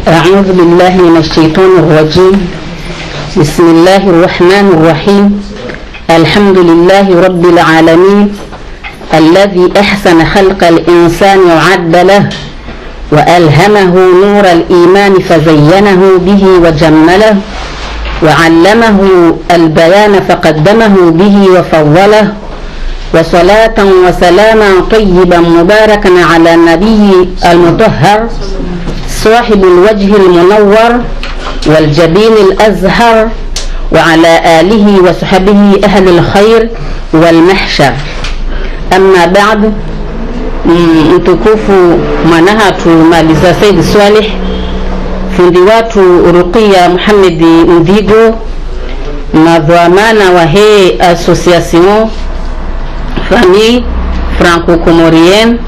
أعوذ بالله من الشيطان الرجيم. بسم الله الرحمن الرحيم. الحمد لله رب العالمين الذي أحسن خلق الإنسان وعد له وألهمه نور الإيمان فزينه به وجمله وعلمه البيان فقدمه به وفضله وصلاة وسلاما طيبا مباركا على النبي المطهر صاحب الوجه المنور والجبين الأزهر وعلى آله وصحبه أهل الخير والمحشر. أما بعد، mtukufu manaha tumaliza Said Swaleh fundi watu Ruqia Muhammad Ndigo na dhamana wa he association famille franco-comorienne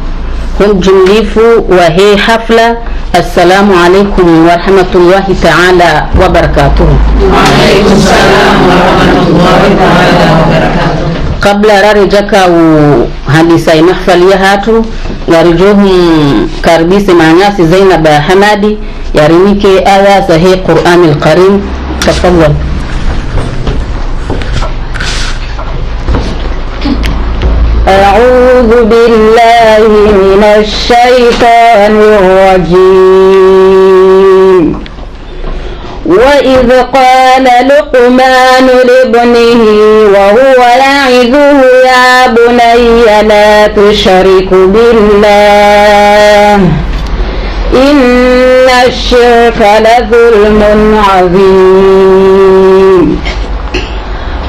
kumjumlifu wa he hafla. Assalamu alaikum wa rahmatullahi ta'ala wa barakatuh. Wa alaikum salam wa rahmatullahi ta'ala wa barakatuh. Kabla rarijaka hadisa inahfalia hatu yarijuhum karbisi maanyasi Zainab Hamadi yarimike aya sahih Qur'an al-Karim. Tafadhal. أعوذ بالله من الشيطان الرجيم. وإذ قال لقمان لابنه وهو يعظه يا بني لا تشرك بالله إن الشرك لظلم عظيم.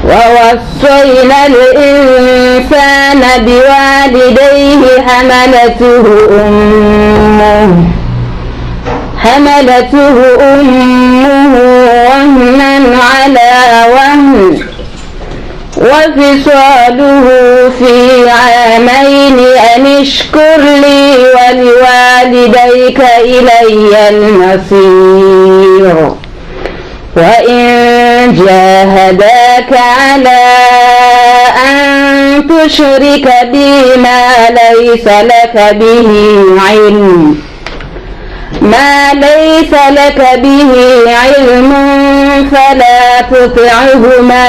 ووصينا الإنسان بوالديه حملته أمه وهنا على وهن وفصاله في عامين أن اشكر لي ولوالديك إلي المصير. وإن جاهداك على أن تشرك بي ما ليس لك به علم فلا تطعهما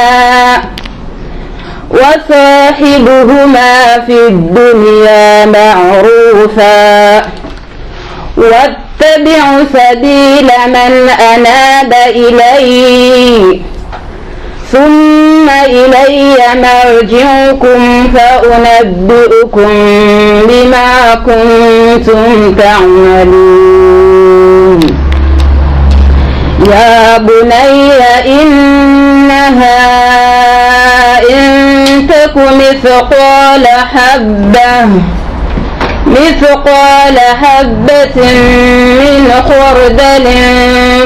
وصاحبهما في الدنيا معروفا واتبع سبيل من أناب إلي ثم إلي مرجعكم فأنبئكم بما كنتم تعملون. يا بني إنها إن تك مثقال حبة من خردل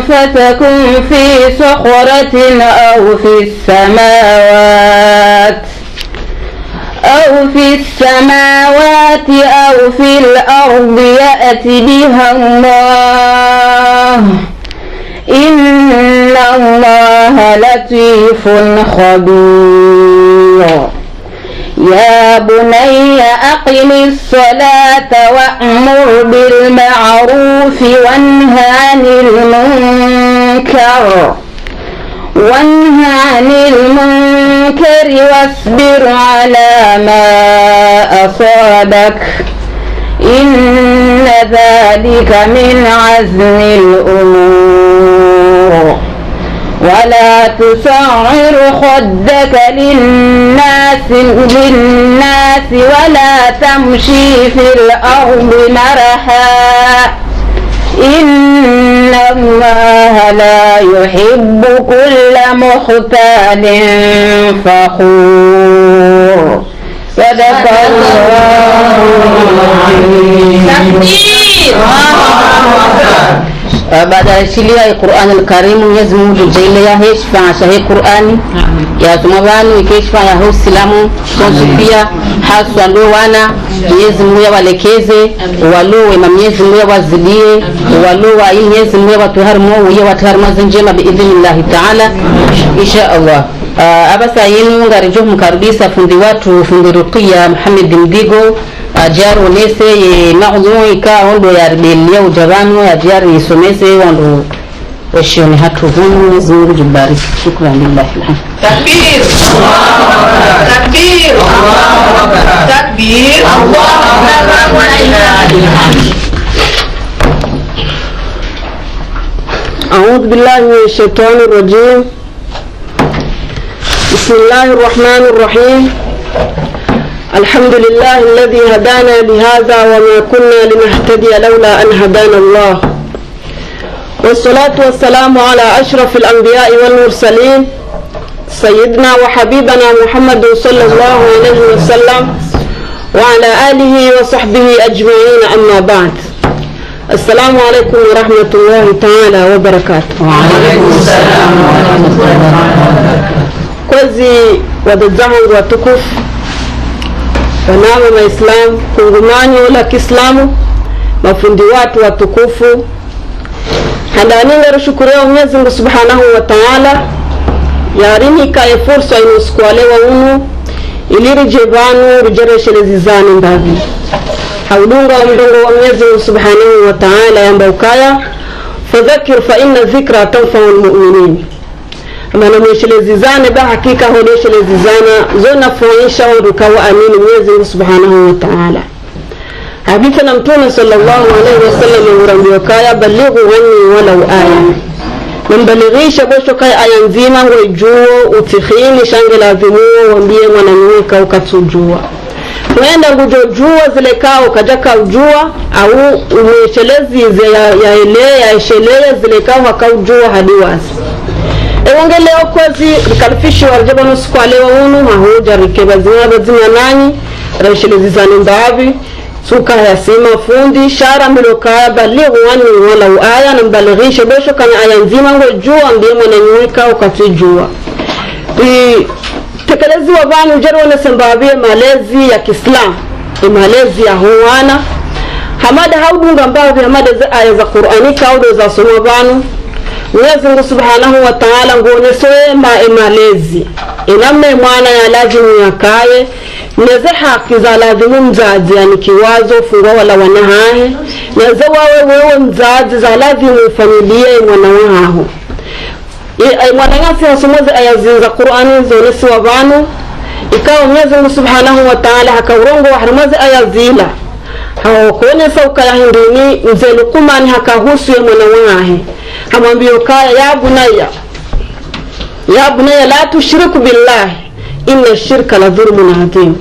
فتكن في صخرة أو في السماوات أو في الأرض يأت بها الله إن الله لطيف خبير. يا بني أقم الصلاة وأمر بالمعروف وانهى عن المنكر واصبر على ما أصابك إن ذلك من عزم الأمور. ولا تسعر خدك للناس ولا تمشي في الأرض مرحا إن الله لا يحب كل مختال فخور. صدق الله العظيم. بعد شليا القرآن الكريم يزمو بالجيل يا هيشفع شهي قرآني يا سموانو يكشفع يا هو السلامو سنسفيا حاسوا لو وانا يزمو يا والكيزي ولو ومم يزمو يا وزديه ولو وإن يزمو يا وتهرمو ويا وتهرمو زنجيما بإذن الله تعالى إن شاء الله. Abasa yenu ngarijohu mkaribisa fundi watu fundi Ruqia Muhammad Ndigo ajar onese ye maudhui ka hondo ya rebelia ujabano ajar isomese wando washoni hatu hunu zuri jibariki. Shukran lillahi alhamd. Takbir, takbir, takbir, Allahu akbar wa la ilaha illallah. أعوذ بالله من الشيطان الرجيم. بسم الله الرحمن الرحيم. الحمد لله الذي هدانا لهذا وما كنا لنهتدي لولا أن هدانا الله. والصلاة والسلام على أشرف الأنبياء والمرسلين سيدنا وحبيبنا محمد صلى الله عليه وسلم وعلى آله وصحبه أجمعين. أما بعد. السلام عليكم ورحمة الله تعالى وبركاته. وعليكم السلام ورحمة الله وبركاته. Kwezi wadadzahangu watukufu wanama maislamu kungumanyo la Kiislamu mafundi watu watukufu hadaninga rushukuria Mwenyezi Mungu Subhanahu wa Ta'ala yarini ka fursa inusukwalewa unu iliri jebanu rujereshelezi zani ndavi haudunga wa mdungu wa Mwenyezi Mungu Subhanahu wa Ta'ala yamba ukaya fadhakir fa inna dhikra tanfa'u almu'minin. Amana mweshelezi zane ba hakika hodeshelezi zana zona fuanisha waduka wa amini Mwenyezi Mungu Subhanahu wa Ta'ala. Hadithi na Mtume sallallahu alaihi wasallam urambiwa kaya balighu anni walau aya. Nambalighisha bosho kaya aya nzima ngwejuo utikhini shangela vimuo wambie mwanamweka ukatujua. Mwenda ngujojua zile kao kajaka ujua au umeshelezi ya eshelea zile kao hakaujua hadiwasi. Ewange leo kwezi rikalifishi warjaba nusu kwa lewa unu mahuja rikeba zina nani reshelezi zani mbavi suka ya sima fundi shara milokaya balighu wani wala uaya na mbalighisha besho kanya aya nzima ngojua mbie mwana nyuika ukatujua. Tekelezi wa vani ujari wane sembabie malezi ya Kiislamu malezi ya huwana hamada haudunga mbavi hamada za aya za Qur'ani kaudo za soma vanu Mwenyezi Mungu Subhanahu wa Ta'ala ngonesoe malezi iname mwana ya lazimu yakaye neze haki za lazimu mzazi yani kiwazo fungwa wala wanahahe neze wewe mzazi za lazimu familia mwana waho mwana ngasi hasomoze aya za Qur'ani zonesi wa vanu ikawa Mwenyezi Mungu Subhanahu wa Ta'ala hakaurongo wa haramaze aya zila hawakone sauka ya hinduni mzee Luqman hakahusu ya mwana wahe hamwambio kaya ya bunaya la tushriku billahi inna shirka la dhulmun adhim.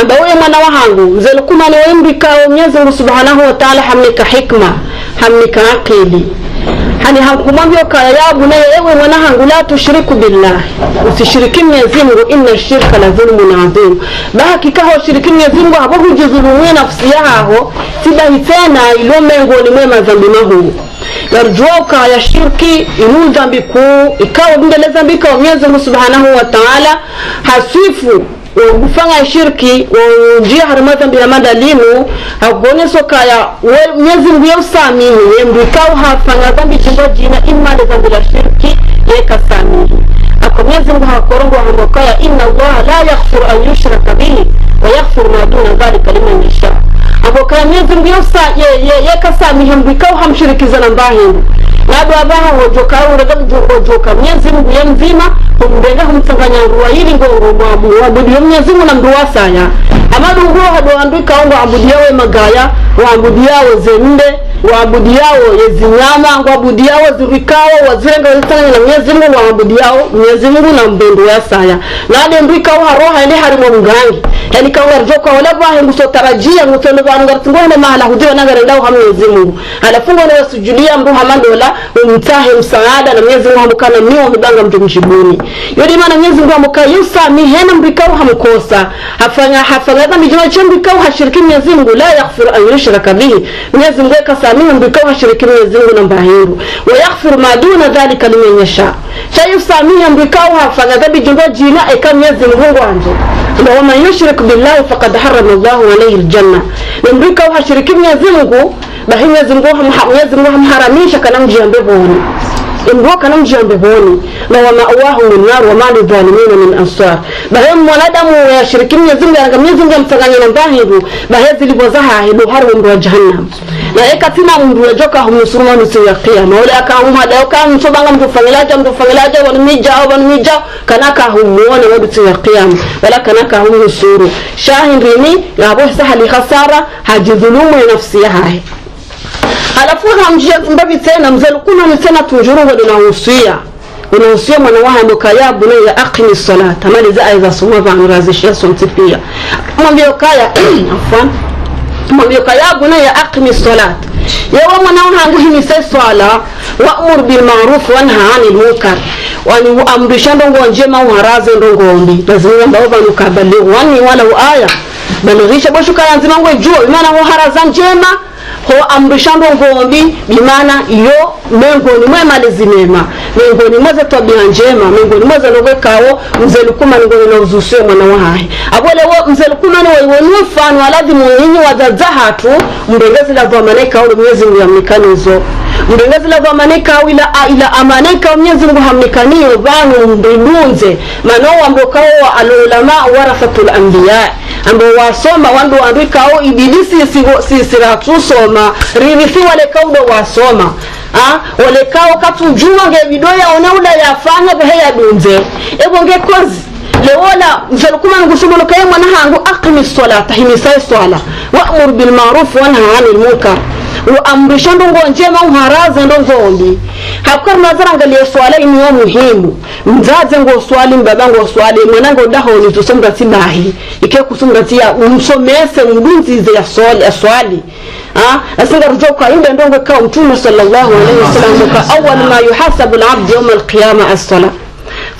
Amba wewe mwana wangu mzee Luqman wembika Mwenyezi Mungu Subhanahu wa Ta'ala hamnika hikma hamnika akili hani hamkumwambia kaya ya bunaya ewe mwana wangu la tushriku billahi usishiriki Mwenyezi Mungu inna shirka la dhulmun adhim. Hakika ho shiriki Mwenyezi Mungu hapo hujizulumia nafsi yako sibahi tena ilomengo ni mwema dhambi mahu yarjuka ya shirki inu dhambi kuu ikawa ndele dhambi kwa Mwenyezi Mungu Subhanahu wa Ta'ala hasifu ufanga shirki njia harama dhambi ya madalimu hagoneso kaya Mwenyezi Mungu yosamihi yembikao hafanga dhambi jina imma dhambi la shirki yekasamihi ako Mwenyezi Mungu hakorongo hamokaya inna Allah la yaghfiru an yushraka bihi wa yaghfiru ma duna dhalika liman yasha. Aboka Mwenyezi Mungu yekasamihi mbikao hamshirikiza na mbahindu nado abaha hojokao hojoka Mwenyezi Mungu yemzima humbenga humtanganya ruwa hili ngo wabudiyo Mwenyezi Mungu na mduwa saya amadu nguo hado andika ongo abudiyawe magaya wabudiyawe zemde wabudiyawe yezinyama wabudiyawe zurikao wazirenga wazitanganya na Mwenyezi Mungu wabudiyawe Mwenyezi Mungu na mbendo ya saya nade ndikao haroha ili harimo mgangi yani kawa rjoka wala bahe ngusotarajia ngutolo banu ngartungone mahala hudiwa nagarendao ha Mwenyezi Mungu alafungo na wasujudia mbu hamandola umtahe msaada na Mwenyezi Mungu hamukana miwa mbanga mjumjibuni yodi mana Mwenyezi Mungu hamuka yusa mihena mbikao hamukosa hafanga dhambi jina chembikao hashiriki Mwenyezi Mungu la yaghfiru an yushraka bihi Mwenyezi Mungu kasamihi mbikao hashiriki Mwenyezi Mungu na mbahiru wa yaghfiru ma duna dhalika liman yasha shayusa mihe mbikao hafanga dhambi jina eka Mwenyezi Mungu anje wa man yushrik billahi faqad harrama Allahu alayhi aljanna mbikao hashiriki Mwenyezi Mungu bahi Mwenyezi Mungu hamharamisha kana mjiambe boni imboka na mjambe boni na wa ma'awahu an-nar wa ma lidh-dhalimin min ansar bahem mwanadamu ya shiriki Mwenyezi Mungu anga Mwenyezi Mungu msanganya na bahibu bahezi libozaha hibu haru mwa jahannam na ekatina mundu yajoka humsuruma nusu ya qiyama wala akahuma da kan sobanga mtufangilaje wanimija kanaka humuone wadu ya qiyama wala kanaka humusuru shahirini yabo sahali khasara hajidhulumu nafsi yake alafu hamjia mbabi tena mzalukuna ni tena tunjuru unahusia mwana waha mkayabu ya aqimi salata maliza aiza suma vanu razishia somti pia mwambio kaya afwan mwambio kayabu ya aqimi salata yawa mwana waha nguhimisa swala wa'mur bil ma'ruf wa nha 'anil munkar wani amrisha ndongo njema uharaze ndongo ombi lazima mbao nukabali wani wala aya balughisha boshuka lazima ngwe jua maana uharaza njema ho amrishando ngombi bimana iyo mengoni mwema lezimema mengoni mwaza tabia njema mengoni mwaza logekawo mzelukuma ngoni na uzuswe mwana wahahi abole wo mzelukuma ni wonu fanu alazimu nyinyi wazazahatu mndengezi la dhamanaika au Mwenyezi Mungu yamnikanizo mndengezi la dhamanaika ila amanaika Mwenyezi Mungu hamnikaniyo banu mbidunze manao ambokao wa alulama warathatul anbiya ambo wasoma wandu andikao ibilisi sisira tusoma ririthi wale kaudo wasoma wale kao katujua nge vidoya onaula yafanya beheya dunze ebonge kozi lewola msalukuma ngushumo lokaye mwana hangu aqimi salata himisai swala wa'mur bil ma'ruf wa nha 'anil munkar wa amrishando njema uharaza ndongombi hakuna nazara angalia swala ni muhimu mzaze ngo swali mbabango swali mwanango daho ni tusomga tibahi ike kusumgatia umsomese mbunzize ya swali asinga rujoka yule ndongo kwa mtume sallallahu alaihi wasallam ka awwal ma yuhasabu al-'abd yawm al-qiyamah as-salah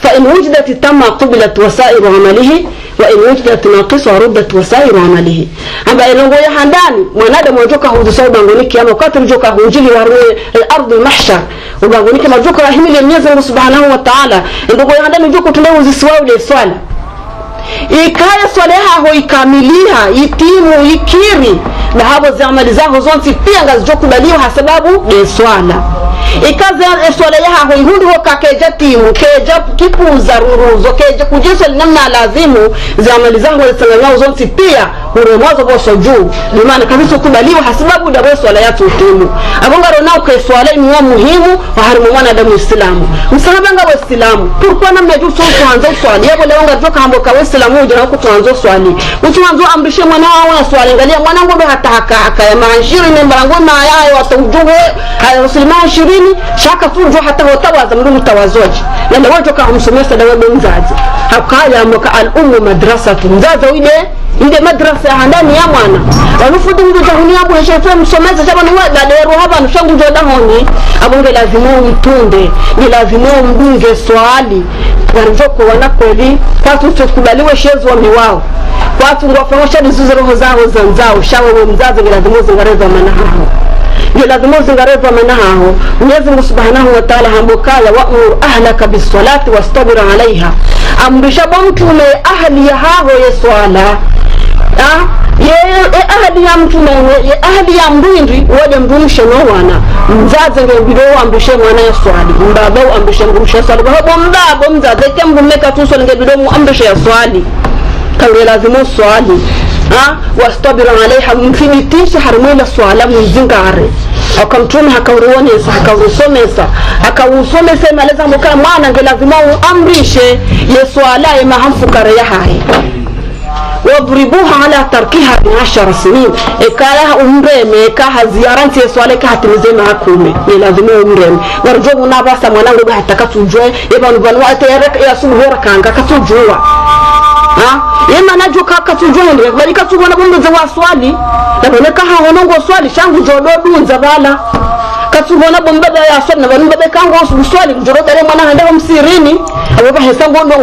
fa in wujidat tamma qubilat wasa'ir 'amalihi wa in wujidat naqisa ruddat wasa'ir 'amalihi amba ilongo ya handani mwanadamu wajoka huzusa bangoni kiyama wakati rujoka hunjili warwe al-ardh al-mahshar ubangoni kama joka rahimile Mwenyezi Mungu subhanahu wa ta'ala ndongo ya handani joko tunao uzisiwa ule swala ikaya swaleha ho ikamiliha itimu ikiri na habo za amali zako zonti pia ngazijokubaliwa hasababu de swala ikaza swala yaha ho ihundu ho kakeja timu keja kipuza ruruzo keja kujiso namna lazimu za amali zangu zisanganyao zonti pia uremwazo boso juu limana kabisa kubaliwa hasababu da swala ya timu abongaro nao ke swala ni muhimu wa harimu mwanadamu Islamu msalabanga wa Islamu pourquoi namna juu tuanze swali yabo leonga joka hambo ka Islamu ndio na kutuanzo swali utuanzo ambishe mwana wao swali angalia mwanangu ndo hata haka ya manjiri ni mbarango na yayo wataujue haya muslima 20 shaka tujo hata hotawaza mndu mtawazoji na ndio joka humsomesa dawa mzazi hakaya mka al-ummu madrasatu mzazi ile madrasa handani ya mwana wanufudu ndio jahuni hapo yeshafa msomeza tabana wa dero hapa nushangu joda honi abonge lazima mtunde ni lazima mbunge swali warjoko wanakoli kwatu tukubaliwe shezo wa miwao kwatu ngwafanyosha dizuzo roho zao zanzao shawe mzazi ni lazima zingareza manahao ni lazima zingareza manahao Mwenyezi Mungu Subhanahu wa Ta'ala hambokala wa'mur ahlaka bis-salati wastabir 'alayha amrisha mtume ahli ya hao yeswala ahadi ya mtume ahadi ya mrindi wode mdumshe no wana mzaze ngebiro ambishe mwana ya swali mbaba ambishe mdumshe swali babo mbaba mzaze kembumeka tu swali ngebiro mu ambishe ya swali kange lazima swali wastabira alaiha mfinitisha harmila swala mzingare akamtuma hakauruone hakaurusomesa hakawusomesa maleza mukana mwana nge lazima amrishe ye swala mahamfukare ya hai واضربوها على تركها 10 سنين ikala umreme kaha ziyaranti swaleka hatimize makume ni lazima umreme warjo na basa mwanangu hata katujwe ibanu balwate ya suhura kanga katujwa yema najuka katujwe ndio bali katujwa na bombe za waswali na kaha honongo swali shangu jodo dunza bala katubona bomba ya swali na bomba kango swali njoro dare mwana handa msirini abo hesango ndo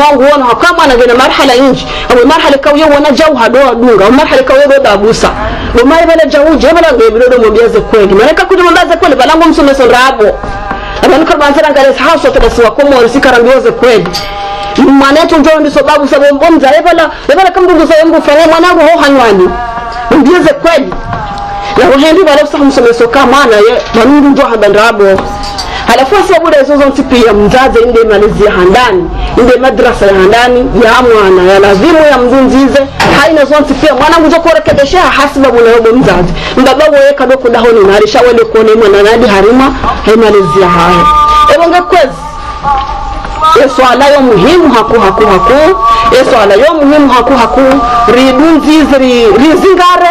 wangu wana kama na gena marhala inji abo marhala kawiyo wana jauha do dunga marhala kawiyo do dabusa bo mai bala jawuje bala ngebiro do mbiaze kweli maleka kuja mbaze kweli balango msome so rabo abantu karbanzira ngale haso tadasiwa komo risikarambiose kweli mwanetu njoro ndi sababu sababu mbomza bala kambuzo sayembu fanya mwanangu ho hanywani mbiaze kweli na wahendi wala usaha msomeso kama mwana ye manundu njo habandrabo halafu sababu hizo zote pia mzazi inde malizia handani inde madrasa ya handani ya mwana ya lazimu ya mzunzize haina zote pia mwana mjo kurekebisha hasiba mwana mzazi mbaba wewe kadoko dahoni na alishawele kuona mwana nadi harima haimalizia haya ebonga kwezi swala yo muhimu haku swala yo muhimu haku ridunzize rizingare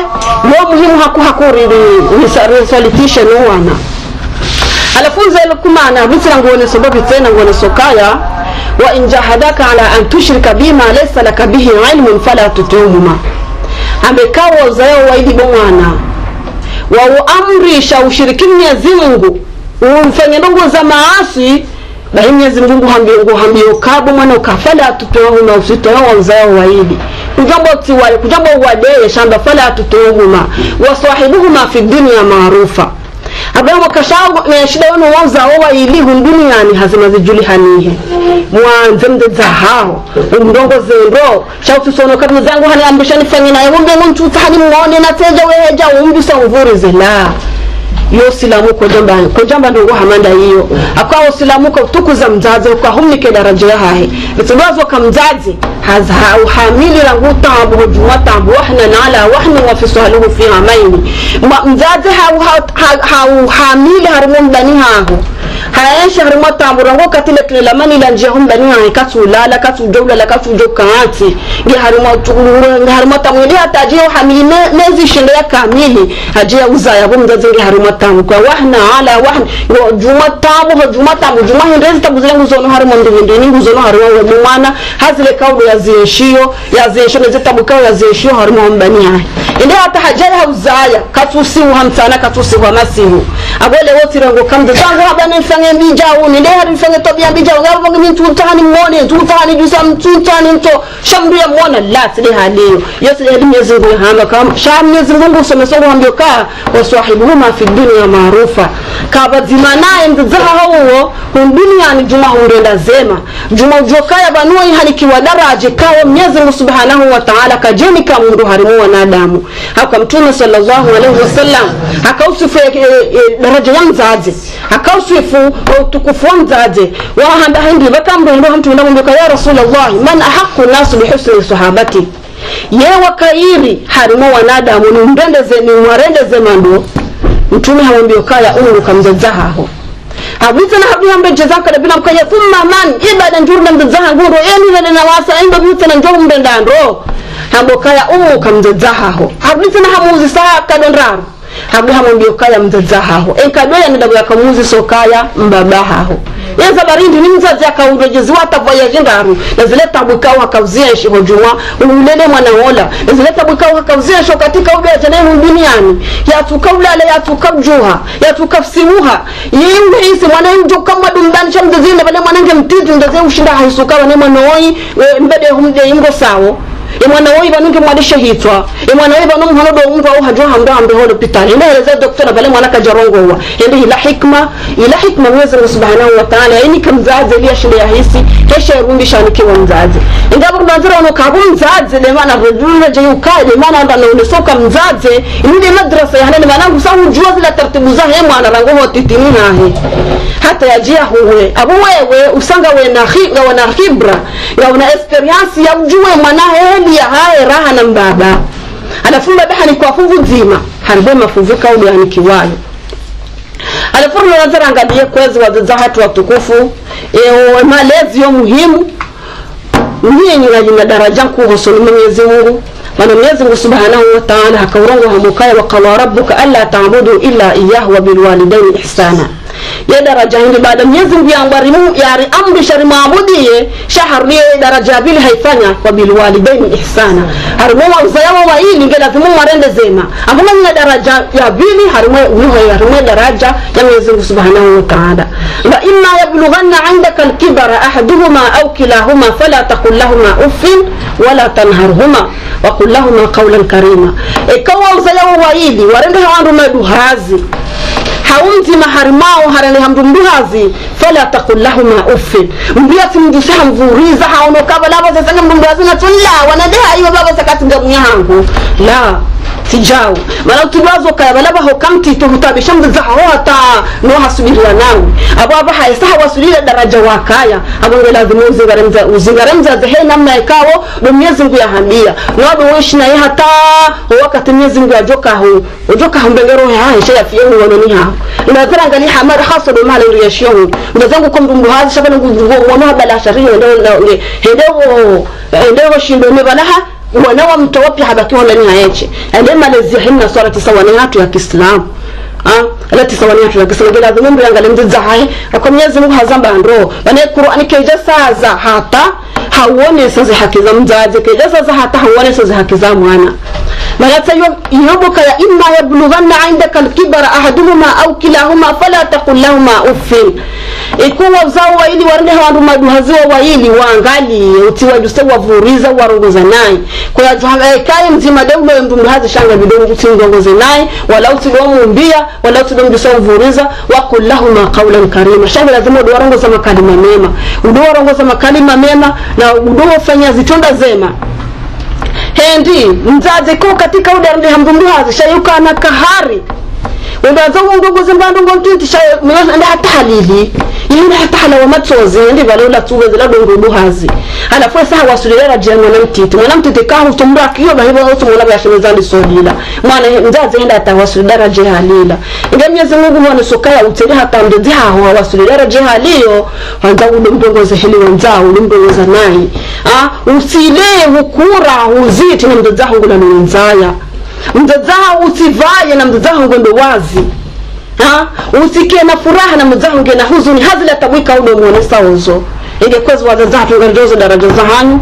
yo muhimu haku risalitisha no wana alafunza kumana bisira ngone sababu tena ngone sokaya wa in jahadaka ala an tushrika bima laysa laka bihi ilmun fala tutihuma ambekawa uzao waidi bomwana wa amrisha ushiriki Mwenyezi Mungu umfanye ndongo za maasi bali Mwenyezi Mungu hambio kabo mwana ukafala tutihuma usitoa uzao waidi kujambo wadeye shamba fala tutihuma wasahibuhuma fi dunya maarufa abao makashao na shida wano wauza owa ili duniani hazima zijulihanihe mwanze mdeza hao umdongo zendo shautu sono kati zangu hani ambisha nifanye na yombe mchuta hani muone na teja weheja umbisa mvuri zela yo silamu kwa jamba ndongo hamanda hiyo akawa silamu kwa tukuza mzazi kwa humnike daraja ya hae vitubazo kwa mzazi uhamili rangu tabu hujuma tabu wahna nala wahna wafisuhaluhu fi amaini mzazi hauhamili harimu mbani hahu hayaisha harimu tabu rangu katile kilamani lanjia mbani hae katu lala katu jowla la katu jokaati harimu tabu ili hatajia uhamili nezi shindaya kamili hajia uzaya mzazi nge harimu tabu kwa wahna ala wahna juma tabu juma hindezi tabu zilengu zono harimu ndivindini zono harimu wabumana hazile kaudu ya zieshio nezitabuka ya zieshio harimo mbani yae inde hata hajaya hauzaya katusiu hamsana katusiu hamasiu abole wote rango kamde zangu habana mfange mbijao ninde hari mfange tobia mbijao ngabo ngi mtutani muone tutani jusa mtutani mto shamdu ya muona la sile halio yote ya Mwenyezi Mungu hamba kama sham Mwenyezi Mungu somesongo ambioka wasahibuhuma fi dunya maarufa kabazima naye mzaha hao duniani juma hundenda zema juma ujokaya banoi halikiwa daraje kawa Mwenyezi Mungu Subhanahu wa Ta'ala kajeni kama mdu harimu wanadamu haka mtume sallallahu alaihi wasallam akausifu daraja ya mzazi akausifu utukufu wa mzazi wa handa hindi bakambo ndo mtu ndamwambia ya Rasulullah man ahqqu nas bi husni sahabati yewa kairi harimu wanadamu ni mdendeze ni mwarendeze mando mtume hamwambia kaya kamzazaho habitana habiyambe jazaka bila mkaya thumma man ibada njurna mzazaha ngoro eni na wasa endo bitana njomu mbendando habokaya kamzazaho habitana hamuzi saa kadonraru hamwambia kaya mzazaho enkadoya ndabu yakamuzi sokaya mbabaho yeza barindi ni mzazi akaurejezi watavaya jindaru nazileta bukao hakauzia shi hojuma ulele mwana wola nazileta bukao hakauzia sho katika ube janenu duniani ya tukaulale ya tukabjuha ya tukafsimuha yimbe isi mwana njo kama dumdani cha mzazi bale mwanange mtiti ndaze ushinda haisukawa ne mwanoi mbede humde ingo sawo mwana woi banunge mwadisha hitwa mwana woi banunge hanodo umva au hajua hamda ambe holo pitani inaeleza doktora bale mwana kajarongo huwa hindi ila hikma Mwenyezi Mungu Subhanahu wa Ta'ala yani kamzazi ili ashinde ya hisi kesha rundi shanikiwa mzazi ingawa mnazira wanokabu mzazi le maana rujuna jayukai le maana anda naunesoka mzazi ili madrasa ya hanani maana kusahu jua zila tartibu za hemu anarangoho titini nahe hata yajia huwe abu wewe usanga wana khibra ya una experience ya ujue mwanahe ya hae raha na mbaba alafumba baha ni kwa fuvu zima haribu mafuvuka uli ya nikiwayo alafumba nazara angalie kwezi wazaza hatu watukufu malezi yo muhimu mwenye na daraja kuhusulu Mwenyezi Mungu wana Mwenyezi Mungu Subhanahu wa Ta'ala hakaurongo hamukaya wa qala rabbuka alla ta'budu illa iyyahu wa bil walidayni ihsana ya daraja hindi baada Mwenyezi Mungu yangwarimu yari amri shari maabudiye shahari daraja bili haifanya wa bil walidaini ihsana harimu uzayawa wa hili nge lazimu marende zema ambuna nina daraja ya bili harimu daraja ya Mwenyezi Mungu Subhanahu wa Ta'ala wa imma yablughanna 'indaka al-kibara ahaduhuma aw kilahuma fala taqul lahumā uffin wala tanharhuma wa qul lahumā qawlan karīma ikawa uzayawa wa hili warende hawandu maduhazi haunzi maharimao harani hamdumduhazi fala taqul lahumā uffin mbiyati mdusha mvuriza haono kabala baba sanga mdumduhazi na tulla wanadeha hiyo baba sakati ngamu yangu la tijao mala utudwazo kaya balaba ho kamti to hutabisha mzaho hata no hasubiriwa nawe abo abaha isaha wasulira daraja wakaya abo lazima uzingaramza zehe namna ikawo do Mwenyezi Mungu yahamia no wishi na hata wakati Mwenyezi Mungu ujoka mbengero haisha yafiye wanoni hao inazara ngali hamara hasa do mala riyashio mzangu kwa mdumbu hazi shabana ngono habala sharia ndio shindo ne balaha wanawa mtawapi habaki wala ni hayeche ende malezi himna swala tisawaniyatu ya Kiislamu ala tisawaniyatu ya Kiislamu bila dhumbu yangalia mziza hai kwa Mwenyezi Mungu hazamba ndo bana Qur'ani keja saza hata hauone sasa haki za mzazi keja sasa hata hauone sasa haki za mwana malata yoboka ya imma yablughanna 'indaka al-kibara ahaduhuma aw kilahuma fala taqul lahumā uffin ikuwa uzao waili warende hawandu maduhaziwa waili waangali utiwa jusewa vuriza warongoza naye kwa kai mzima deume mduhazi shanga bidongo kutingongoze naye wala utidomu mbia wala utidomu jusewa vuriza waqul lahumā qawlan karima shanga lazima udowarongoza makalima mema udowarongoza makalima mema na udowafanya zitonda zema hendi mzazi ko katika udarinde hamdumduhazi shayuka na kahari unaanza ngongoze mbandongo mtinti shayo nda hata halili yule hata hala matsozi ndi balola tuweze la dongo hazi ala fwesa hawasulira jengo na mtiti ka hutumra kiyo bahiba hutumula bashimezandi solila mwana mzazi enda atawasulira jehalila nge Mwenyezi Mungu mwana sokaya uteli hata ndezi hawo hawasulira jehaliyo wanza udongoze heli wanzao udongoza nai usile hukura uziti na mzazi ngula nzaya mzazi usivaye na mzazi ngondo wazi usike na furaha na mzazi ngena huzuni hazila tabwika udo muone sauzo ingekwezo wazazi ngalizo daraja za hanyu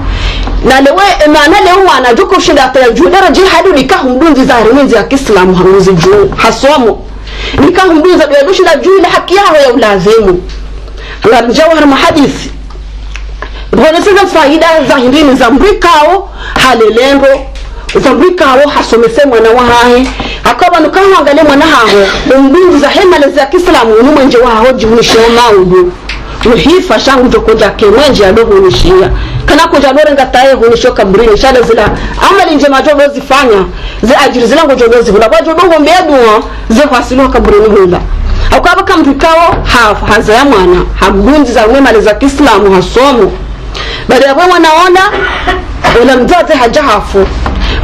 na lewe maana leo wana joko shida atajua daraja hadi nikahumdunzi za rumenzi ya Kiislamu hamuzi juu hasomo nikahumdunzi za shida juu ile haki yao ya ulazimu la mjawhar mahadisi bwana sasa faida za hindini za mrikao halelendo zambrikawo hasomese mwana wahahe akaba nukahangalie mwana haho umbindu za hemale za Kiislamu numwenje waho jibunisho maudu uhifa shangu jokoja kemwenje adogo unishia kana koja dore ngataye hunisho kabrini shala zila amali nje majogo zifanya ze ajiri zila ngojogo zivula bajo dongo mbedu ze kwasilo kabrini hula akaba kambrikawo haza ya mwana habunzi za hemale za Kiislamu hasomo baada ya wanaona wala mzazi hajahafu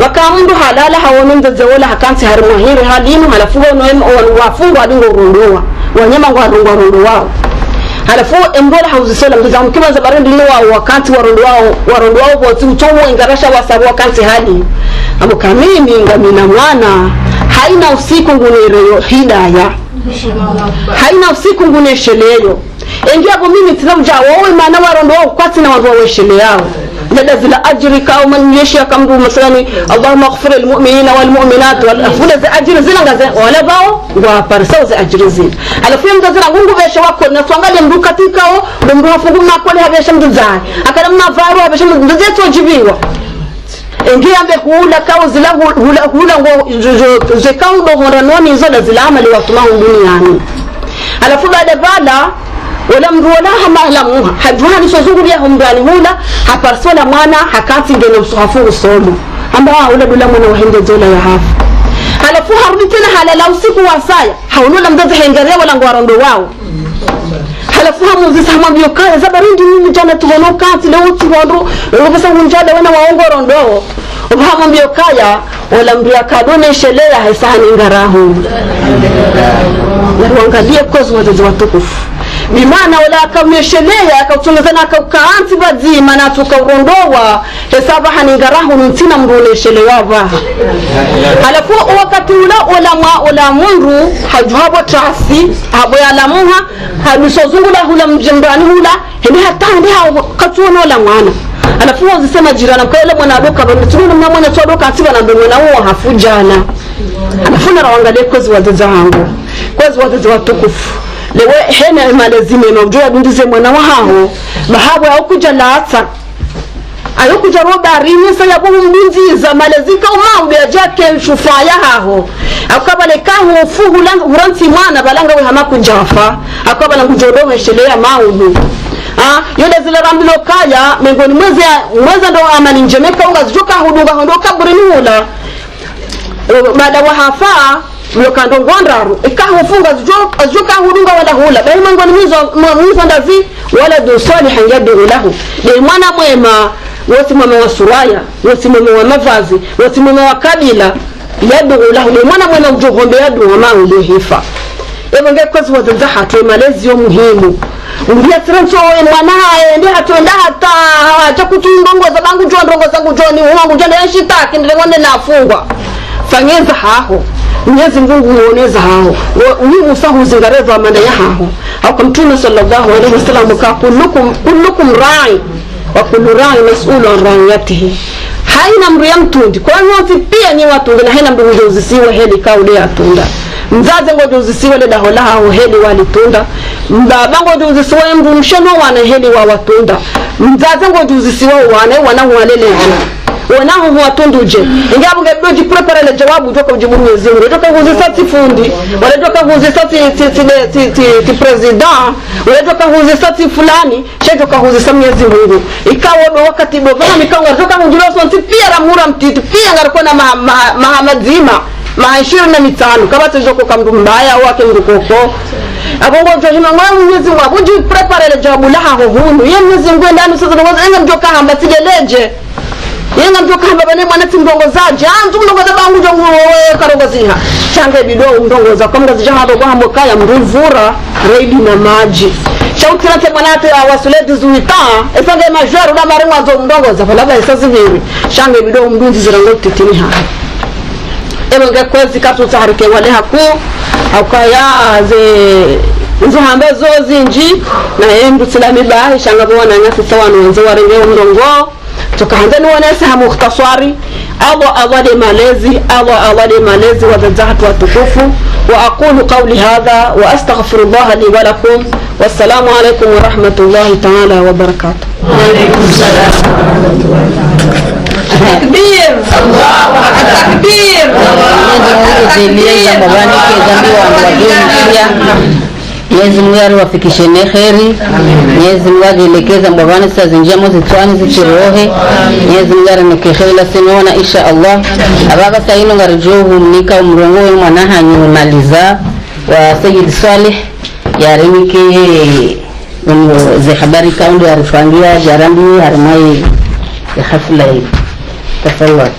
wakamundu halala hawoni mzazi wala hakansi harimahiri halinu halafu wafungu adingo rondoa wanyama ngo wao halafu embola hauzisola mzazi mkima za barindi wao wakansi warondo wao bozi utomo ingarasha wasabu wakansi hali abo kamini ngamina mwana haina usiku ngunereyo hidaya haina usiku ngunesheleyo engia bo mimi tinamuja wowe maana warondo wao kwati na wao weshele yao لذل أجرك أو من يشيا كم دو مثلاً اللهم اغفر المؤمنين والمؤمنات والأفضل ذي أجر زين غزين ولا باو وبرسوا ذي أجر زين على فيهم ذي رغم بيش واقول نسوانغ يمدو كتيكاو بمدو فوق ما كل هذا شيء مزاج أكلم ما فارو هذا شيء مزاج توجبيه إنجي أمبي هولا كاو زلا هولا زكاو لو هرنوني زلا زلا عملي وطمعهم دنياني على فوق هذا بالا wala mruona hamalamu hajwani sozunguri ya humdani hula haparsola mwana hakati ngene usuhafu somo ambao ule dula mwana wahende zola ya hafu halafu harudi tena halala usiku wasaya haunula mzazi hengerea wala ngwarondo wao halafu hamuzi sama biokaya zabarindi mimi jana tuhono kati leo tuhono ngopesa hunjada wana waongorondo ubahamu biokaya wala mbia kadone shelea haisani ngarahu na uangalie kozi wazazi watukufu bimana wala akamyeshelea akatungezana akaanti bazima na tukarondoa hesaba haningarahu ntina mroleshelewa ba halafu wakati ula mundu hajwabo trasi habo yalamuha hadusozungula hula mjembani hula hende hatandi ha katuona la mwana halafu wazisema jirana kwa ile mwana adoka banatuna na mwana todoka atiba na mwana wao hafujana halafu na waangalie kozi wazazi wangu kozi wazazi watukufu lewe hena malazime mawjua dundize mwana wao bahabo akuja laatsa ayokuja robari nisa yabo mbunziza malazika umau yajake shufaya haho akabale kaho fuhula uranti mwana balanga we hamakunjafa akabala ngujodo meshelea maudu yole zile rambilo kaya mengoni mweza ndo amani njemeka ungazijoka hudunga hondoka burini hula baada wa hafa mlokando ngwandaru ikahufunga zuka hudunga wala hula bali mangoni mwizo ndazi wala do salihan yadu lahu de mwana mwema wasimama wa suraya wasimama wa mavazi wasimama wa kabila yadu lahu de mwana mwema ujogombe yadu wa mangu hifa ebo ngekwazi wazaza hatu malezi yo muhimu ungia transo mwana ndi hatenda hata hatakutundongoza bangu ndongoza ngujoni wangu jana yashitaki ndengone nafungwa fanyeza haho Mwenyezi Mungu muoneza hao ni musahu zingareza amana ya hao au mtume sallallahu alaihi wasallam ka kullukum ra'i wa kullu ra'i mas'ulun an ra'iyatihi haina mriya mtundi kwa hiyo pia ni watu na haina mndu uzisiwe heli kaule atunda mzazi ngojo uzisiwe le dahola hao heli walitunda mbaba ngojo uzisiwe mndu mshano wana heli wa watunda mzazi ngojo uzisiwe wana waleleje wanaho huatunduje ingabu ngedoji prepare le jawabu toka ujibu Mwenyezi Mungu toka huzisati fundi wale toka huzisati ti president wale toka huzisati fulani sheto toka huzisati Mwenyezi Mungu ikawa wakati bwana mikanga toka hujilo sonti pia ramura mtitu pia ngariko na mahamadzima maishiru na mitano kama tujoko kamdu mbaya au akimrukoko abongo jojima mwa Mwenyezi Mungu abuji prepare le jawabu la hunu yeye Mwenyezi Mungu ndani sasa ngoza ndoka hamba sijeleje yenga mtoka hamba bane mwana timrongozaje antu mrongoza bangu jongo karongoziha change bido mrongoza kwa mgazi jahado kwa hambo kaya mruvura reidi na maji shauti nate mwanate wasuleti zuita esange majoru na marengo azo mrongoza falaba esaziviri change bido mdunzi zirangoti tini haa ebo ngekwezi katu taharike wale haku au kaya ze nzo hambe zo zinji na embu tsilami bahi shanga bwana ngasi sawa nwenzo warenge mrongo tukaanza nione saha mukhtasari Allah de malezi wazazahatu watukufu wa aqulu qawli hadha wa astaghfirullah li wa lakum wassalamu alaykum wa rahmatullahi ta'ala wa barakatuh wa alaykum salam wa rahmatullahi takbir Allahu akbar takbir Mwenyezi Mungu aliwafikisheni kheri. Mwenyezi Mungu agelekeza mbavani saa zinjamo zitwani zichirohe. Mwenyezi Mungu aranike kheri la sinona insha Allah. Ababa saino ngarijohu mnika umrongo we mwanaha nyumaliza wa Sayyid Salih ya remike ze habari kaundi ya rifangia jarambi harimai ya hafla hii. Tafadhali.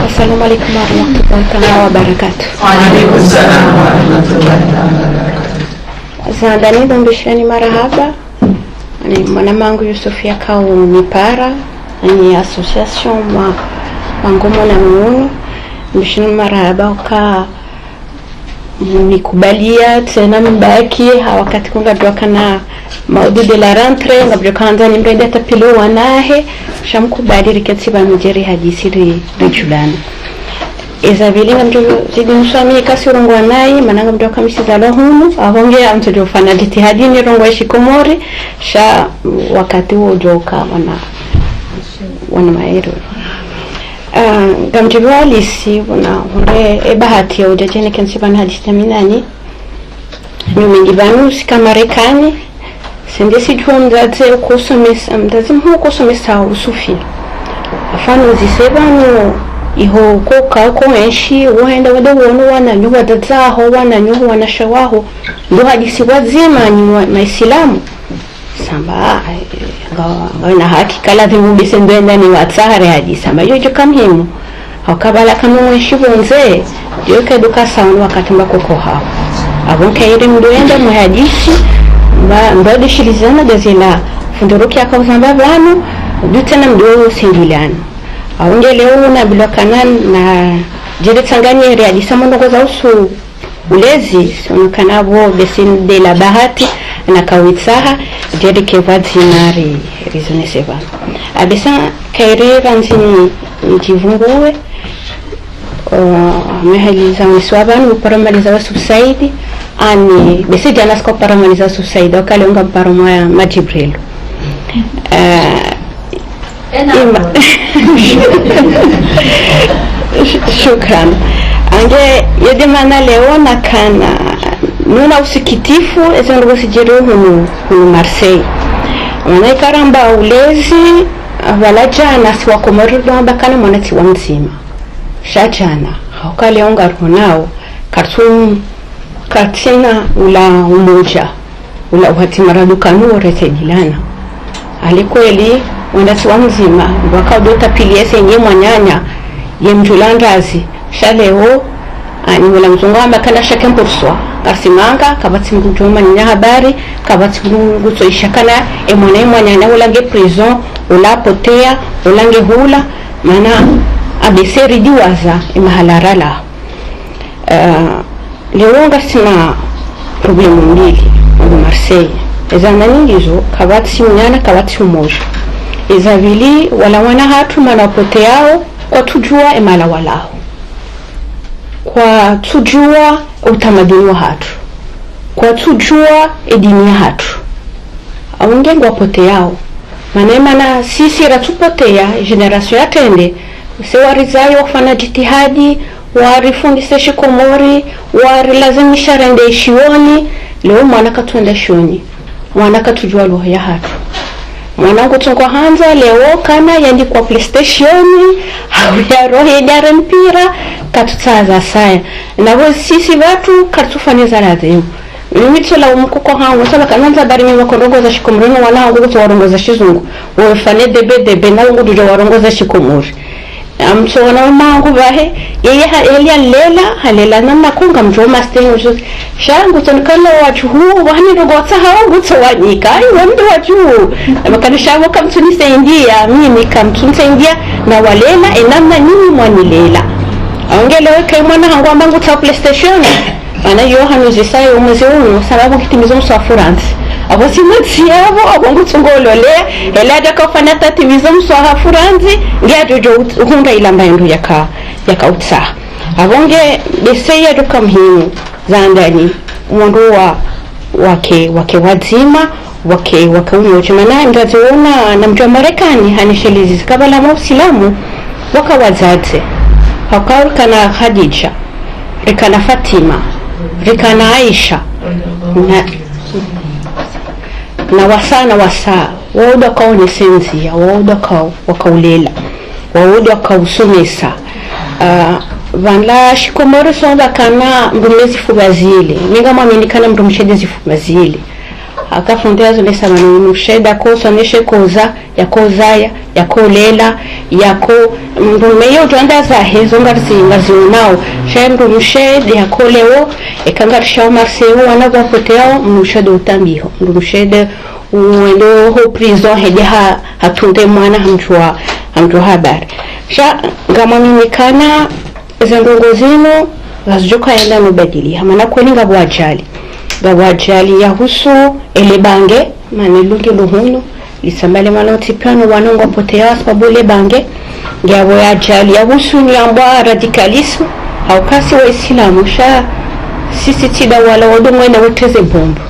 Assalamu alaikum warahmatullahi wabarakatuh. Wa alaikum salam warahmatullahi wabarakatuh. Zandani dombisheni marahaba. Ni mwanamangu Yusufia Kau Mipara ni association Mangomo na Muunu. Mbisheni marahaba uka nikubalia tena mbaki wakati kunga doka na maudi de la rentrée ngabyo kanza nimbenda tapilo wanahe shamkubali rikatiba mjeri hadisi rijulana ezabili ngabyo zidi musami kasi rongo nayi mananga mdo kamisiza lohunu ahonge amtojo fana jitihadini rongo shikomori sha wakati wo joka wana maero gamjibali si hunde ebahati ya ujajene kensibana hadisi minani nyumingi banu sika Marekani sendesi jumdaze kusomesa mdazim hu kusomesa usufi afano zisebano iho koka ko enshi wenda wano wana nyuwa dazaho wana nyuwa wana shawaho ndo hadisi wazima ni maislamu samba na hakika lazima bisendenda ni watsare hadisi amba yojo kamhimu hakabala kama mweshi bonze yoke duka saunu wakati mbako hapo abonke iri mdoenda mu hadisi mbadi shilizana gazela funduruki akawazamba banu dutena mdo singilana aunge leo na bilokana na jere tsanganye ri hadisa mondogo za usu ulezi sonokana bo besin de la bahati na kawitsaha jere kevadzinari rizone seva abisa kaire ranzini njivunguwe mehaliza niswabanu paramaliza wa subsaidi ani besidi anasko paramaliza subsaidi wakale unga paramo ya Majibril shukran ange yedimana leo na kana nuna usikitifu ezo ndo sijiru hunu Marseille wana karamba ulezi wala jana si wakomori ndo bakana mwanati wa mzima shajana haukale onga runao kartum katina ula umoja ula uhati maradukanu resejilana alikweli wandasi wa mzima wakadota piliese nye mwanyanya ye mjulandazi shaleo ani wala mzungu amba kana shake mpurswa kasimanga kabati mjuma nya habari kabati mguso ishakana mwanyanya wala nge prison ula potea ula nge hula mana abeseri diwaza imahalarala leo sina problemu mbili mu Marseille ezana nyingizo kabati mnyana kabati umoja ezavili wala wana hatu manapoteao kwa tujua emala walao kwa tujua utamaduni wa hatu kwa tujua edini ya hatu aungengo wapoteao maana sisi ratupotea generation yatende sewarizayo wafanya jitihadi warifundisha shikomori warilazimisha rende shioni leo mwana katuenda shioni mwana katujua lugha ya hatu mwanangu tungo hanza leo kana yandi kwa PlayStation au ya rohe dare mpira katutaza saya na sisi watu katufanya zaradhi limito la umkuko hangu sala kananza bari mimi wakorongoza shikomori wanangu kuto warongoza shizungu wafane debe na ngo dujo warongoza shikomori amsona mangu bahe yeye lela halela namna kunga mjoma stengo shangu tonkala wachu huu wani rogota hawo gutowanyika wandi wachu amakanishawo kamtunisa india mimi kamtunisa na walela enamna nini mwanilela angelewe kai mwana hangu ambangu ta PlayStation ana yohanu zisayo umwezi sababu kitimizo msa France abo simutsi yabo abongo tsongolole elada kafana tatimizo msa France ngiajojo hunda ilamba ndo yaka utsa abonge beseya dukamhimu zandani mundu wake wazima wake umoja mana ndaziona na mjwa Marekani hanishelizi kabala Muislamu wakawazadze hakao kana Khadija rikana Fatima rikana Aisha na wasa wauda kao nisenzia wauda kao wakaulela wauda kausomesa vanla shikomori sonda kana mrumezi fubazile ninga mwamenikana mrumshede fubazile akafundea zone sama msheda ko soneshe koza yakozaya yakolela yako mrumeyo twanda za hezo ngazi unao shendo mshede yakoleo ekangarisha Marseille wanaga poteo mshede utambiho mshede uendo ho prison hede hatunde mwana hamjua habari sha ngama mimikana zendongo zino gazuka yenda mubadili hamana kweli ngabwajali yahusu elebange manelungi luhunu lisambale manoti plano wanongo potea sababu elebange ngabo yajali yahusu ni ambwa radicalisme au kasi wa Islamu sha sisi tida wala wadumwe na woteze bombo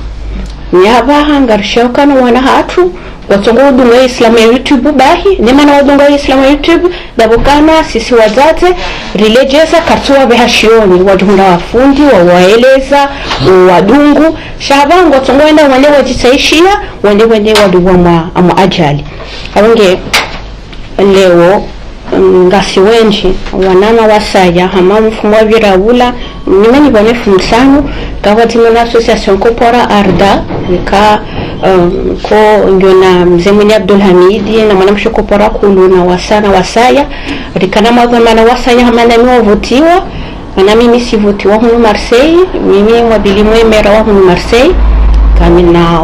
nyaba hangarisha kana wana hatu watongo wadunga Islamu ya YouTube bahi nema na wadunga Islamu ya YouTube dabukana sisi wazaze rilejeza katuwa behashioni wajunda wafundi waeleza wadungu shabangu watongo wenda wale wajitaishia wende waduwa ama ajali awenge leo ngasi wenji wanana wasaya hama mfumo wa virawula nimeni bonefu msanu gawati mwana association kopora arda nika ko njona mzemuni Abdul Hamidi na mwana mshokopora kulu na wasaya rikana mazamana wasaya hamana miwavutiwa wana mimi sivutiwa hunu Marseille mimi wabili mwemera wa hunu Marseille kamina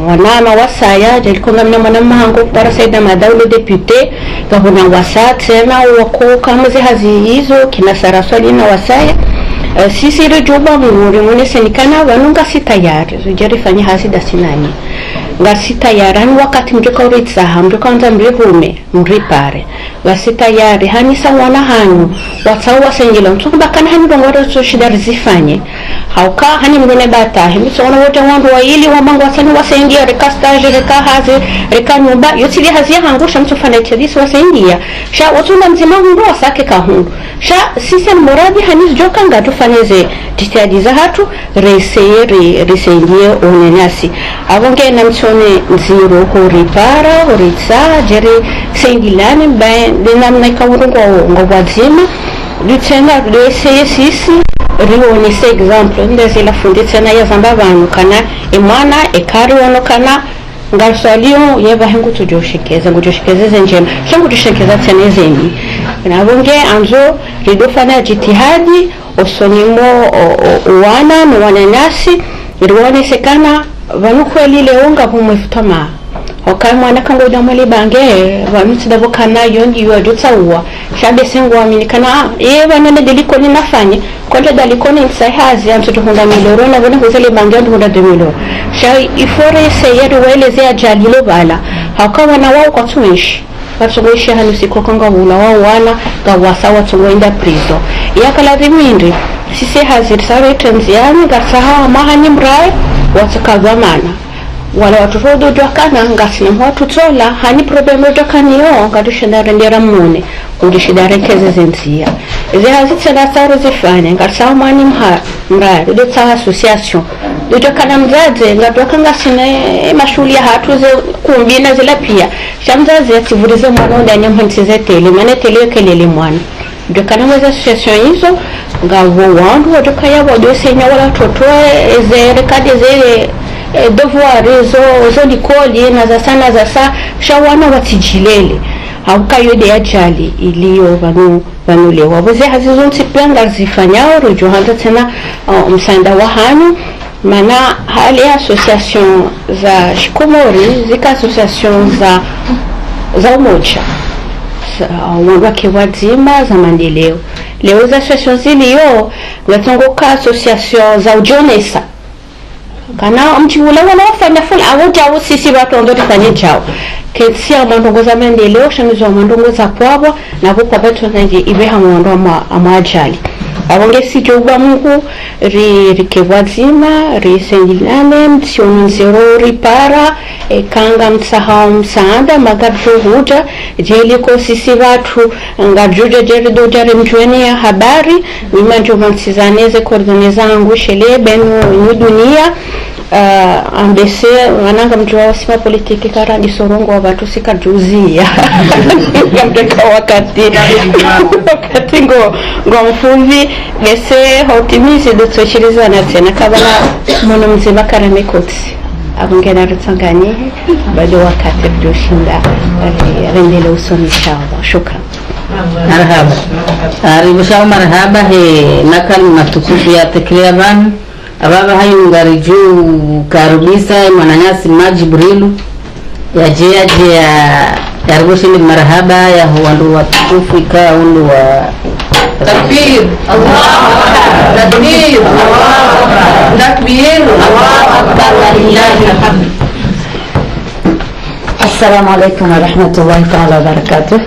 wanama wasaya jelikonga mina mwana mahango para saida madaule député gabona wasatena wako kamuzi hazi hizo kina saraswali na wasaya sisi rejoba muri munese nikana wanunga sitayari zijarifanya hasida sinani ngasitayari hani wakati mjoka uritsaha mjoka anza mrihume mripare wasitayari hani sawana hanyu watsawa sengela mtukuba kana hani bangwara so shida rizifanye hauka hani mgone batahe mitsona wote wandu waili wamangu wasani wasengia reka stage reka hazi reka nyumba yotili hazi hangusha mtufana chedisi wasengia sha watunda mzima hundu wasake kahundu sha sisi muradi hani joka ngatu faneze jitihadi za hatu resengie onenasi avonge na mtsone nziro horipara horitsa jere sengilane ba dinamna kawundu ngo wazima dutsenga dweseye sisi rionese example ndezila funditsena yazamba vanhu kana imwana ekari wonokana ngarsaliyo yeba hengu tujoshikeza ngujoshikeze njema shangu tushikeza tsene zeni nabonge anzo ridofana jitihadi osonimo wana no wananyasi rionesekana vanu kweli leonga vumwefutama okay mwana kango damwele bange vanutsi davokana yondi yodutsawa shabe sengo aminikana bana ne delikoni nafanye konde dalikoni nsahazi amsoto hunda miloro na vone huzele bange hunda de miloro sha ifore seyeri weleze ajalilo bala hakawa na wao kwatsuishi watsuishi hanusiko kanga wula wao wana gawasa watsuinda prison yakala dimindi sisi hazir sare tenziani gasaha mahani mrai watsukazamana wala watoto dojokana ngasina watu tsola hani problem dojokaniyo ngadushindara ndera mune udishidara keze zenzia eze hazitsena sare zifane ngasama mani mrai dotsa association dojokana mzaze ngadoka ngasine mashuli ya hatu ze kumbina zila pia shamzaze ativurize mwana ndanya mhantize tele mane tele kelele mwana dojokana mwaza association hizo ngavo wandu wajokaya wadosenya wala toto eze rekadi ze devoir zo likoli na za sana za sa shawana watijilele haukayode ajali iliyo vanu lewa boze hazizonti planga zifanyao rujohanda tena msanda wa hanyu mana hali association za shikomori zika association za umoja wake wazima za maendeleo leo za association ziliyo ngatongoka association za ujonesa kana mchiula wana wafanya full awoja sisi watu ndo tafanye chao kesia mandongo za maendeleo shamizo mandongo za kwabo na kwa beto nange ibe hamondo amajali abonge sijoba mungu rikewazima risendilane msioni zero ripara kanga msahau msaada magadro huja jeliko sisi watu ngajuja jerido jare mjueni ya habari mimanjo mansizaneze koordinezangu shele benu ni dunia ambese wananga mjua wasima politiki kara di sorongo wa watu sika juzia yamdeka wakati ngo mfuvi bese hotimizi dutsoshiriza na tena kabala mono mzima karame kotsi abungena rutsangani bado wakati dushinda rendele usoni shawa shukran marhaba aribusha marhaba he nakal matukufu ya takriban ababa hayu ngari juu karubisa mwananyasi majibrilu ya jeje ya rubushi ni marhaba ya wandu watukufu ika undu wa takbir Allahu akbar takbir Allahu akbar takbir Allahu akbar lillahi alhamd. Assalamu alaykum wa rahmatullahi ta'ala wa barakatuh.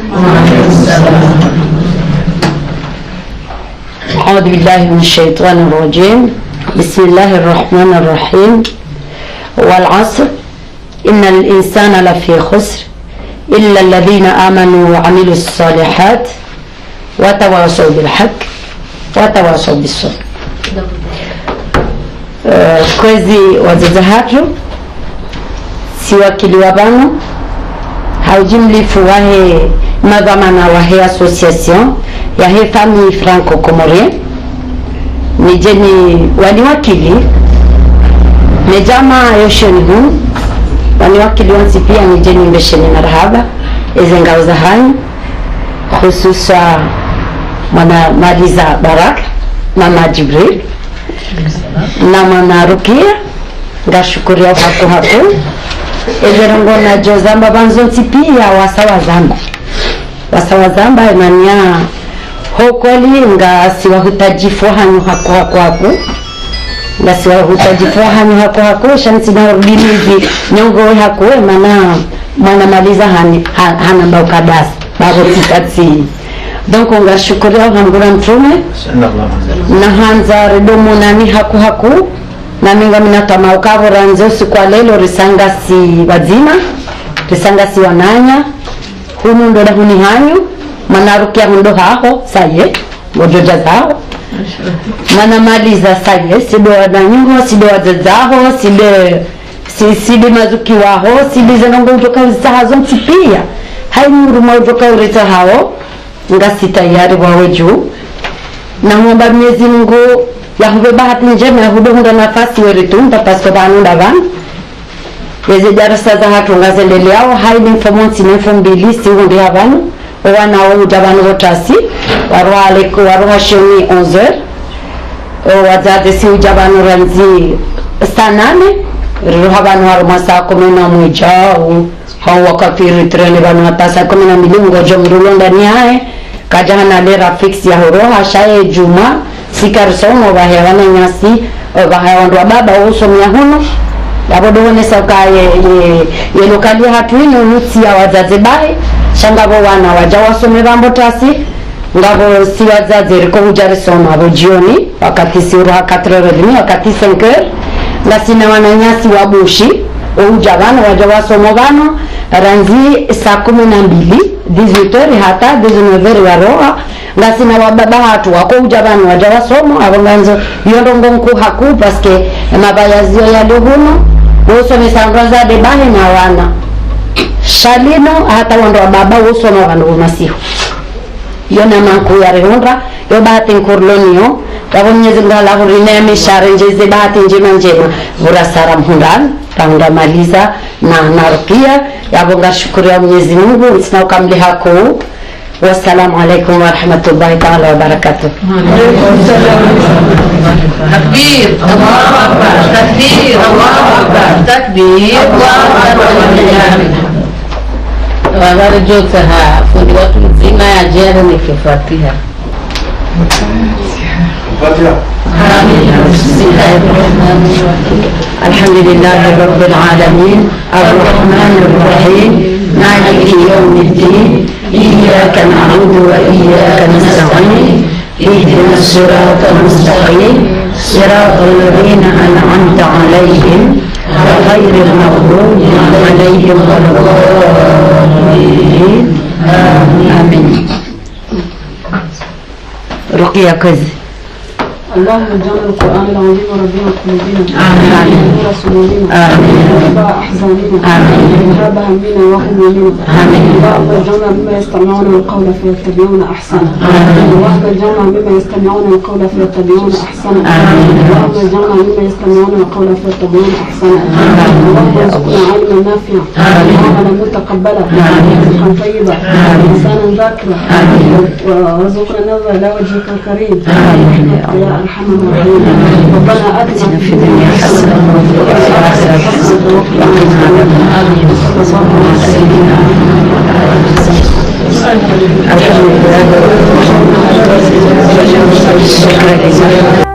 أعوذ بالله من الشيطان الرجيم بسم الله الرحمن الرحيم والعصر إن الإنسان لفي خسر إلا الذين آمنوا وعملوا الصالحات وتواصوا بالحق وتواصوا بالصبر. Kwezi wazazi hatu siwakili wabano haujimlifu wahe magamana wahe association ya he famille franco-comorien nijeni waniwakili nejama yoshoni huu waniwakili wansi pia nijeni mbesheni marhaba ezengao za hanyu hususa mwana Maliza Baraka mama Jibril na mwana Rukia ngashukuria hako ezerongo na jozamba banzonsi pia wasawa zamba emania hokoli nga siwahutajifu hanyu hako nga siwahutajifu hanyu hako shansi na urudinizi nyongo hako emana mwana Maliza hana mbaukadasi babo tikati donc ngashukuria hangura mtume na hanza redomo nani hako na minga minatama ukavura nzosi kwa lelo risangasi wazima risangasi wananya hunu ndo da huni hanyu manarukia hundo haho saye mojoja zao mana Maliza saye sido wananyuho sido wazazaho side mazuki waho side zanongo ujoka uzahazo mchipia hai muru maujoka ureta hao ngasi tayari wawe juu namuomba Mwenyezi Mungu yahuwe bahati njema yahuduhunda nafasi weritunda pasko banunda van yeze darasa za hatu ngazendeleao haidi mfomonsi nefo mbili si hundi havanu wana uja vanu votasi waruha shoni 11h wazaze si uja vanu ranzi saa 8 ruha vanu haruma saa 11 jao hao wakafiri treni vanu hatasa 12 ngojo mrulo ndani hae kajana lera fix ya horoha shaye juma sikarsomo bahewana nyasi bahewandwa baba usomya huno yabodoone sakaye ye lokali hatuini unutsi ya wazaze bae shangabo wana waja wasome bambo tasi ngabo si wazaze riko ujari soma abo jioni wakati siura 4h wakati 5h lasina wana nyasi wabushi uja bana waja wasomo bano ranzi saa 12 18h hata 19h waroa ngasina wababa hatu wako uja bana waja wasomo abonganzo yondongo nku haku paske mabayazio ya dohuno usome sangaza de bahe na wana shalino hata wando baba usome wando masihu yona manku ya rehonda yo bahati nkurlonio kabonyeze ngala burine misharenjeze bahati njema njema burasara mhundan tanga maliza na narukia yabonga shukuru ya Mwenyezi Mungu sina ukamli hako. Wassalamu alaikum wa rahmatullahi ta'ala wa barakatuh. Takbir, Allahu Akbar, takbir, Allahu Akbar, takbir, Allahu Akbar. Wagari jota fundi watu mzima ya jere ni Fatiha. Fatiha. الحمد لله رب العالمين الرحمن الرحيم مالك يوم الدين إياك نعبد وإياك نستعين اهدنا الصراط المستقيم صراط الذين أنعمت عليهم غير المغضوب عليهم ولا الضالين آمين. رقية كذا. اللهم اجعل القرآن العظيم ربنا قلوبنا آمين. ورسولنا آمين. ورفاع أحزاننا آمين. وذهاب همنا وهمومنا آمين. اللهم اجعلنا مما يستمعون القول فيتبعون أحسنه اللهم اجعلنا مما يستمعون القول فيتبعون أحسنه اللهم اجعلنا مما يستمعون القول فيتبعون أحسنه اللهم ارزقنا علما نافعا وعملا متقبلا ورزقا طيبا ولسانا ذاكرا وارزقنا نظر إلى وجهك الكريم يا أرحم الراحمين ربنا آتنا في الدنيا حسنة وفي الآخرة حسنة وقنا عذاب النار صلى الله على سيدنا محمد الحمد لله رب العالمين.